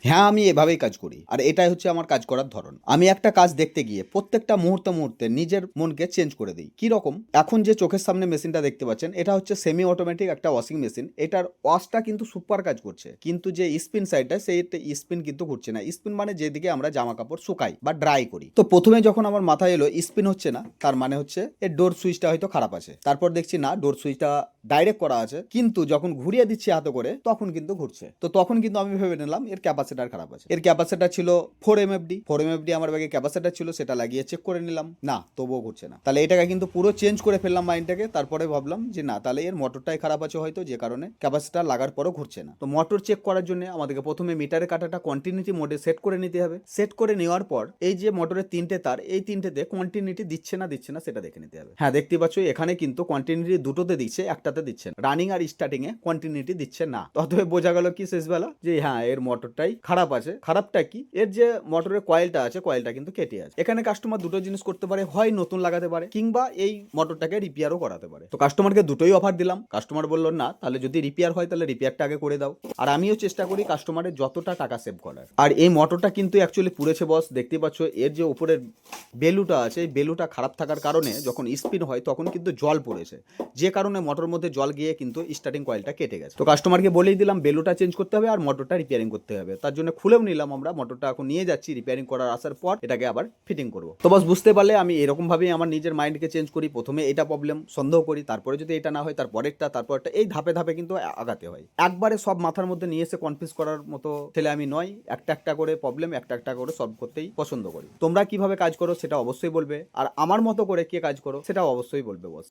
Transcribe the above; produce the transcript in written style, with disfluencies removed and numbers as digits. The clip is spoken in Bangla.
হ্যাঁ, আমি এভাবেই কাজ করি। আর এটাই হচ্ছে আমার কাজ করার ধরন। আমি একটা কাজ দেখতে গিয়ে প্রত্যেকটা মুহূর্তে নিজের মনকে চেঞ্জ করে দেই। কিরকম? এখন যে চোখের সামনে মেশিনটা দেখতে পাচ্ছেন, এটা হচ্ছে সেমি অটোমেটিক একটা ওয়াশিং মেশিন। এটার ওয়াশটা কিন্তু সুপার কাজ করছে। কিন্তু যে স্পিন সাইডটা, সেইটা স্পিন কিন্তু ঘুরছে না। স্পিন মানে যেদিকে আমরা জামাকাপড় শুকাই বা ড্রাই করি। তো ১ম এ যখন আমার মাথায় এলো স্পিন হচ্ছে না, তার মানে হচ্ছে এর ডোর সুইচটা হয়তো খারাপ আছে। তারপর দেখছি না, ডোর সুইচটা ডাইরেক্ট করা আছে। কিন্তু যখন ঘুরিয়ে দিচ্ছি হাতে করে, তখন কিন্তু ঘুরছে। তো তখন কিন্তু আমি ভেবে নিলাম এর ক্যাপাসিটার খারাপ আছে। এর ক্যাপাসিটার ছিল 4 MFD। 4 MFD আমার ব্যাগে ক্যাপাসিটার ছিল, সেটা লাগিয়ে চেক করে নিলাম। না, তবুও ঘুরছে না। তাহলে এটাকে কিন্তু পুরো চেঞ্জ করে ফেললাম মাইন্ডটাকে। তারপরে ভাবলাম যে না, তাহলে এর মোটরটাই খারাপ আছে হয়তো, যে কারণে ক্যাপাসিটার লাগার পরও ঘুরছে না। তো মোটর চেক করার জন্য আমাদেরকে প্রথমে মিটারের কাঁটাটা কন্টিনিউটি মোডে সেট করে নিতে হবে। সেট করে নেওয়ার পর এই যে মোটরের 3টে তার, এই 3টেতে কন্টিনিউটি দিচ্ছে না সেটা দেখে নিতে হবে। হ্যাঁ, দেখতে পাচ্ছ এখানে কিন্তু কন্টিনিউটি দুটোতে দিচ্ছে, একটাতে দিচ্ছে না। Running are starting A continuity দিচ্ছে না। ততই বোঝা গেল কি শেষবেলা, যে হ্যাঁ, এর মোটরটাই খারাপ আছে। খারাপটা কি? এর যে মোটরের কয়েলটা আছে, কয়েলটা কিন্তু কেটে আছে। এখানে কাস্টমার দুটো জিনিস করতে পারে, হয় নতুন লাগাতে পারে, কিংবা এই মোটরটাকে রিপেয়ারও করাতে পারে। তো কাস্টমারকে দুটোই অফার দিলাম। কাস্টমার বলল না, তাহলে যদি রিপেয়ার হয় তাহলে রিপেয়ারটা আগে করে দাও। আর আমিও চেষ্টা করি কাস্টমারের যতটা টাকা সেভ করার। আর এই মোটরটা কিন্তু অ্যাকচুয়ালি পুড়েছে বস, দেখতে পাচ্ছ। এর যে উপরের বেলুটা আছে, এই বেলুটা খারাপ থাকার কারণে যখন স্পিন হয় তখন কিন্তু জল পড়েছে, যে কারণে মোটর মধ্যে জল গিয়ে কিন্তু স্টার্টিং কয়েলটা কেটে গেছে। তো কাস্টমারকে বলেই দিলাম বেলুটা চেঞ্জ করতে হবে আর মোটরটা রিপেয়ারিং করতে হবে। তার জন্য খুলেও নিলাম আমরা মোটরটা, এখন নিয়ে যাচ্ছি রিপেয়ারিং করার আসার পর এটাকে আবার ফিটিং করবো। তো বস বুঝতে পারলে আমি এরকম ভাবেই আমার নিজের মাইন্ডকে চেঞ্জ করি। প্রথমে এটা প্রবলেম সন্দেহ করি, তারপরে যদি এটা না হয় তারপরেরটা, তারপরটা, এই ধাপে ধাপে কিন্তু আগাতে হয়। একবারে সব মাথার মধ্যে নিয়ে এসে কনফিউজ করার মতো ছেলে আমি নয়। একটা একটা করে প্রবলেম একটা একটা করে সলভ করতেই পছন্দ করি। তোমরা কিভাবে কাজ করো সেটা অবশ্যই বলবে, আর আমার মতো করে কে কাজ করো সেটাও অবশ্যই বলবে বস।